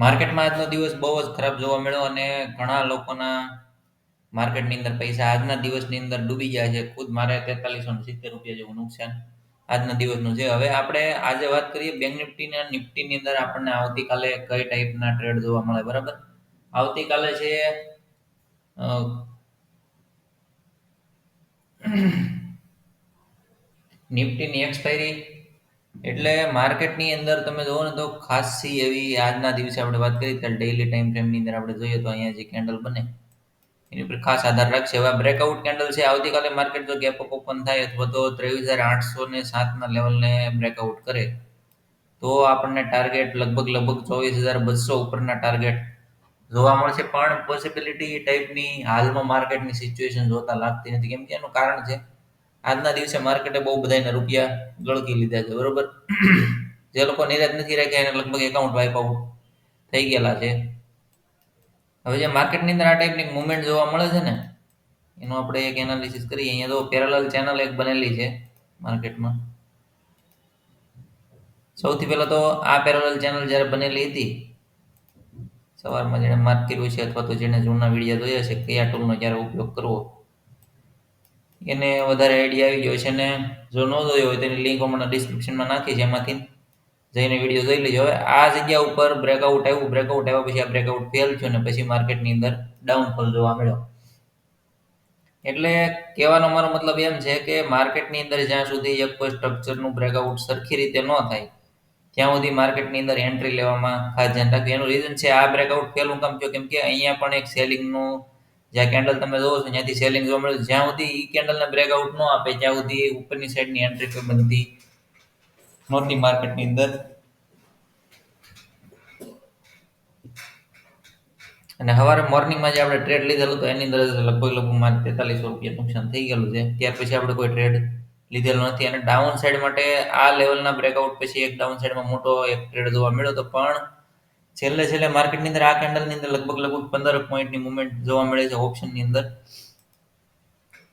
માર્કેટમાં આજનો દિવસ બહુ જ ખરાબ જોવા મળ્યો અને ઘણા લોકોના માર્કેટની અંદર પૈસા આજના દિવસની અંદર ડૂબી ગયા છે. ખુદ મારે 4370 રૂપિયા જેવું નુકસાન આજના દિવસનું છે. હવે આપણે આજે વાત કરીએ બેંક નિફ્ટી અને નિફ્ટીની અંદર આપણને આવતીકાલે કઈ ટાઈપના ટ્રેડ જોવા મળે, બરાબર? આવતીકાલે છે અ, નિફ્ટીની એક્સપાયરી, એટલે માર્કેટની અંદર તમે જોવો ને તો ખાસી એવી આજના દિવસે આપણે વાત કરી ત્યારે ડેઈલી ટાઈમ ફ્રેમની અંદર આપણે જોઈએ તો અહીંયા જે કેન્ડલ બને એની ઉપર ખાસ આધાર રાખશે. હવે બ્રેકઆઉટ કેન્ડલ છે, આવતીકાલે માર્કેટ જો ગેપ અપ ઓપન થાય અથવા તો 23,807 ના લેવલને બ્રેકઆઉટ કરે તો આપણને ટાર્ગેટ લગભગ 24,200 ઉપરના ટાર્ગેટ જોવા મળશે. પણ પોસિબિલિટી ટાઈપની હાલમાં માર્કેટની સિચ્યુએશન જોતા લાગતી નથી, કેમ કે એનું કારણ છે આજના દિવસે માર્કેટે બહુ બધાના રૂપિયા ગળકી લીધા છે, બરોબર? જે લોકો નિરાશ નથી રાખ્યા એને લગભગ એકાઉન્ટ વાઇપ આઉટ થઈ ગયેલા છે. હવે જે માર્કેટની અંદર આ ટાઈપની મુવમેન્ટ જોવા મળે છે ને એનું આપણે એક એનાલિસિસ કરીએ. અહીંયા તો પેરેલલ ચેનલ એક બનેલી છે માર્કેટમાં. સૌથી પહેલા તો આ પેરેલલ ચેનલ જ્યારે બનેલી હતી સવારમાં જેણે માર્ક કર્યું છે અથવા તો જેણે જૂના વિડીયો જોયા છે કયા ટૂલનો ક્યારે ઉપયોગ કરવો એને વધારે આઈડિયા આવી ગયો છે. ને જો ન જોયો હોય તેની લિંક હમણાં ડિસ્ક્રિપ્શનમાં નાખી છે, એમાંથી જઈને વિડીયો જોઈ લેજો. હવે આ જગ્યા ઉપર બ્રેકઆઉટ આવ્યા પછી આ બ્રેકઆઉટ ફેલ થયું ને પછી માર્કેટની અંદર ડાઉનફોલ જોવા મળ્યો. એટલે કહેવાનો મારો મતલબ એમ છે કે માર્કેટની અંદર જ્યાં સુધી એક કોઈ સ્ટ્રક્ચરનું બ્રેકઆઉટ સરખી રીતે ન થાય ત્યાં સુધી માર્કેટની અંદર એન્ટ્રી લેવામાં ખાસ ધ્યાન રાખજો. એનું રીઝન છે આ બ્રેકઆઉટ ફેલ હું કામ થયું કેમ કે અહીંયા પણ એક સેલિંગનું જ્યાં કેન્ડલ તમે જોવો છો ત્યાંથી સેલિંગ જોવા મળે. જ્યાં સુધી ઈ કેન્ડલને બ્રેકઆઉટ ન આપે ત્યાં સુધી ઉપરની સાઈડની એન્ટ્રી કોઈ બનતી નહોતી માર્કેટની અંદર. અને સવારે મોર્નિંગમાં જે આપણે ટ્રેડ લીધેલું તો એની અંદર લગભગ મારે 4300 રૂપિયા નુકસાન થઈ ગયેલું છે. ત્યાર પછી આપણે કોઈ ટ્રેડ લીધેલો નથી. અને ડાઉન સાઈડ માટે આ લેવલના બ્રેકઆઉટ પછી એક ડાઉન સાઈડમાં મોટો એક ટ્રેડ જોવા મળ્યો તો પણ છેલ્લે માર્કેટની અંદર આ કેન્ડલની અંદર લગભગ 15 પોઈન્ટની મુવમેન્ટ જોવા મળે છે ઓપ્શનની અંદર.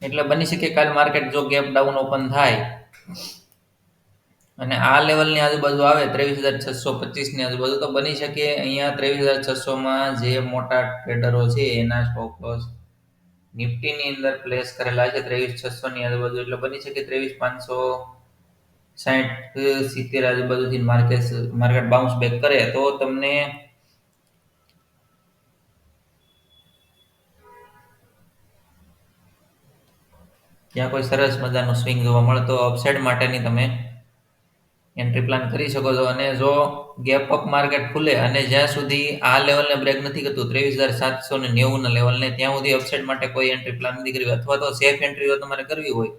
એટલે બની શકે કાલ માર્કેટ જો ગેપ ડાઉન ઓપન થાય અને આ લેવલની આજુબાજુ આવે 23,625 ની આજુબાજુ તો બની શકે અહીંયા 23,600 જે મોટા ટ્રેડરો છે એના સ્ટોપ લોસ નિફ્ટીની અંદર પ્લેસ કરેલા છે 23,600 ની આજુબાજુ. એટલે બની શકે 23,560-70 આજુબાજુથી માર્કેટ બાઉન્સ બેક કરે તો તમને ત્યાં કોઈ સરસ મજાનો સ્વિંગ જોવા મળે તો અપસાઇડ માટેની તમે એન્ટ્રી પ્લાન કરી શકો છો. અને જો ગેપ અપ માર્કેટ ખુલે અને જ્યાં સુધી આ લેવલને બ્રેક નથી કરતું 23,790 ના લેવલને ત્યાં સુધી અપસાઇડ માટે કોઈ એન્ટ્રી પ્લાન નથી કરવી. અથવા તો સેફ એન્ટ્રી જો તમારે કરવી હોય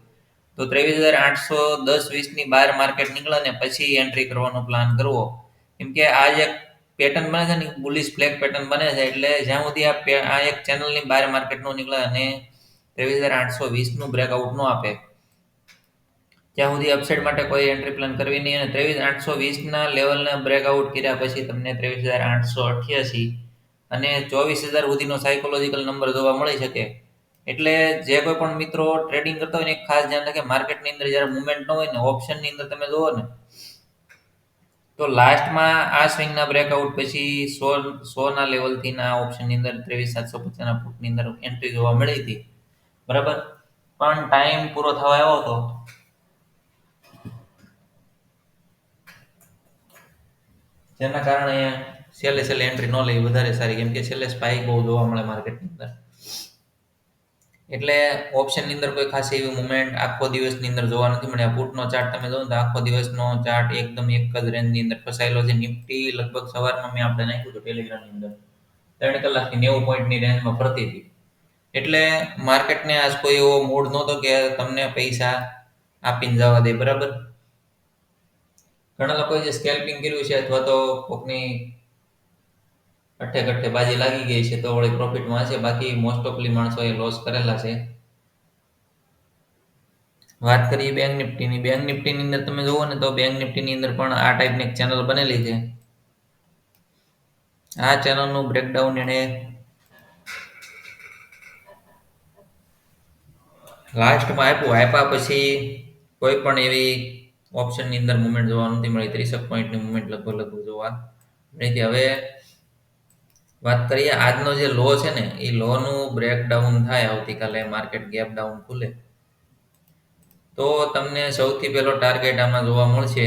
તો 23,810-20 ની બહાર માર્કેટ નીકળે ને પછી એન્ટ્રી કરવાનો પ્લાન કરવો. કેમ કે આ જે પેટર્ન બને છે ને બુલિશ ફ્લેગ પેટર્ન બને છે એટલે જ્યાં સુધી આ એક ચેનલની બહાર માર્કેટ નો નીકળે અને 23,820 નું બ્રેકઆઉટ ન આપે ત્યાં સુધી અપસાઇડ માટે કોઈ એન્ટ્રી પ્લાન કરવી નહીં. અને 23,820 ના લેવલને બ્રેકઆઉટ કર્યા પછી તમને 23,888 અને 24,000 સુધીનો સાયકોલોજીકલ નંબર જોવા મળી શકે. એટલે જે કોઈ પણ મિત્રો ટ્રેડિંગ કરતા હોય ને ખાસ ધ્યાન રાખે માર્કેટની અંદર જ્યારે મુવમેન્ટ ન હોય ને ઓપ્શનની અંદર તમે જોવો ને તો લાસ્ટમાં આ સ્વિંગના બ્રેકઆઉટ પછી 100 ના લેવલથી ના ઓપ્શનની અંદર 23,750 ના ફૂટની અંદર એન્ટ્રી જોવા મળી હતી, બરાબર? પણ ટાઈમ પૂરો થવા આવ્યો હતો જેના કારણે છેલ્લે એન્ટ્રી ન લેવી વધારે સારી, કેમ કે છેલ્લે સ્પાઇક બહુ જોવા મળે માર્કેટની અંદર. એટલે ઓપ્શનની અંદર કોઈ ખાસ એવી મુવમેન્ટ આખો દિવસની અંદર જોવા નથી મળ્યા. પુટનો ચાર્ટ તમે જોવો તો આખો દિવસનો ચાર્ટ એકદમ એક જ રેન્જની અંદર ફસાયેલો છે. નિફ્ટી લગભગ સવારમાં મેં આપણે નાખ્યું હતું ટેલિગ્રામની અંદર 3 કલાકથી 90 પોઈન્ટની રેન્જમાં ફરતી હતી. એટલે માર્કેટને આજ કોઈ એવો મૂડ નહોતો કે તમને પૈસા આપીને જવા દે, બરાબર? ઘણા લોકોએ જે સ્કેલ્પિંગ કર્યું છે અથવા તો કોકની અઠે બાજી લાગી ગઈ છે તો વળી પ્રોફિટમાં છે, બાકી મોસ્ટ ઓફલી માણસોએ લોસ કરેલા છે. વાત કરીએ બેંક નિફ્ટીની. બેંક નિફ્ટીની અંદર તમે જુઓ ને તો બેંક નિફ્ટીની અંદર પણ આ ટાઈપની એક ચેનલ બનેલી છે. આ ચેનલનું બ્રેકડાઉન એને લાસ્ટમાં આપ્યા પછી કોઈ પણ એવી ઓપ્શનની અંદર મુવમેન્ટ જોવા નથી મળી. 30 પોઈન્ટની મુવમેન્ટ લગભગ જોવા મળી હતી. હવે વાત કરીએ આજનો જે લો છે ને એ લોનું બ્રેકડાઉન થાય આવતીકાલે માર્કેટ ગેપ ડાઉન ખુલે તો તમને સૌથી પહેલો ટાર્ગેટ આમાં જોવા મળશે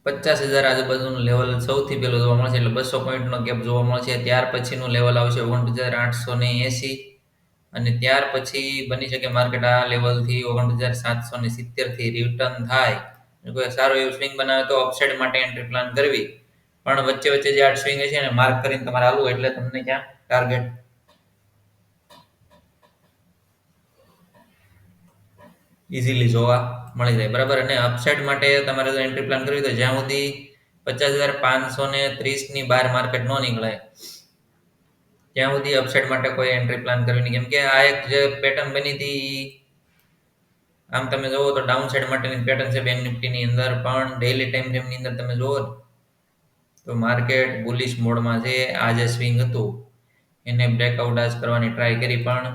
50,000 આજુબાજુનું લેવલ સૌથી પહેલું જોવા મળશે એટલે 200 પોઈન્ટનો ગેપ જોવા મળશે ત્યાર પછીનું લેવલ આવશે 49,880 અને ત્યાર પછી બની શકે માર્કેટ આ લેવલથી 49,770 થી રિટર્ન થાય કોઈ સારો એવું સ્વિંગ બનાવે તો અપસાઇડ માટે એન્ટ્રી પ્લાન કરવી પણ વચ્ચે વચ્ચે જે આ સ્વિંગ છે ને માર્ક કરીને તમારે હાલવું એટલે તમને ત્યાં ટાર્ગેટ ઇઝીલી જોવા મળી જાય બરાબર અને અપસાઇડ માટે તમારે જો એન્ટ્રી પ્લાન કરવી તો જ્યાં સુધી 50,530 ની બહાર માર્કેટ ન નીકળે ત્યાં સુધી અપસાઇડ માટે કોઈ એન્ટ્રી પ્લાન કરવી નહીં કેમ કે આ એક જે પેટર્ન બની હતી આમ તમે જોવો તો ડાઉન સાઇડ માટેની પેટર્ન છે બેંક નિફ્ટીની અંદર પણ ડેઈલી ટાઈમ ફ્રેમની અંદર તમે જોવો તો માર્કેટ બુલિશ મોડમાં છે આ જે સ્વિંગ હતું એને બ્રેકઆઉટ આજ કરવાની ટ્રાય કરી પણ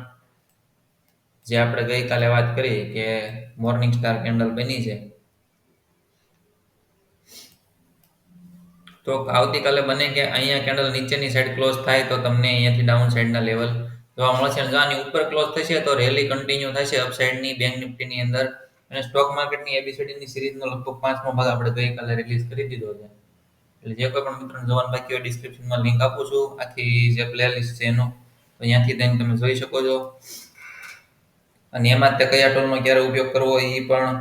જે આપણે ગઈકાલે વાત કરી કે મોર્નિંગ સ્ટાર કેન્ડલ બની છે તો આવતીકાલે બને કે અહીંયા કેન્ડલ નીચેની સાઈડ ક્લોઝ થાય તો તમને અહીંયાથી ડાઉન સાઈડના લેવલ જોવા મળશે અને જો આની ઉપર ક્લોઝ થશે તો રેલી કન્ટિન્યુ થશે અપસાઇડની બેંક નિફ્ટીની અંદર અને સ્ટોક માર્કેટની એબીસીડીની સિરીઝનો લગભગ 5મો ભાગ આપણે ગઈકાલે રિલીઝ કરી દીધો છે એટલે જે કોઈ પણ મિત્રોને જોવાનું બાકી હોય ડિસ્ક્રિપ્શનમાં લિંક આપું છું આખી જે પ્લેલિસ્ટ છે એનો તો અહીંયાથી જઈને તમે જોઈ શકો છો અને એમાં તે કયા ટૂલનો ક્યારે ઉપયોગ કરવો એ પણ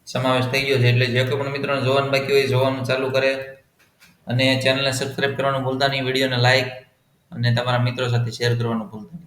સમાવેશ થઈ ગયો છે એટલે જે કોઈ પણ મિત્રોને જોવાનું બાકી હોય જોવાનું ચાલુ કરે અને ચેનલને સબસ્ક્રાઇબ કરવાનું ભૂલતા નહીં વિડીયોને લાઇક અને તમારા મિત્રો સાથે શેર કરવાનું ભૂલતા નહીં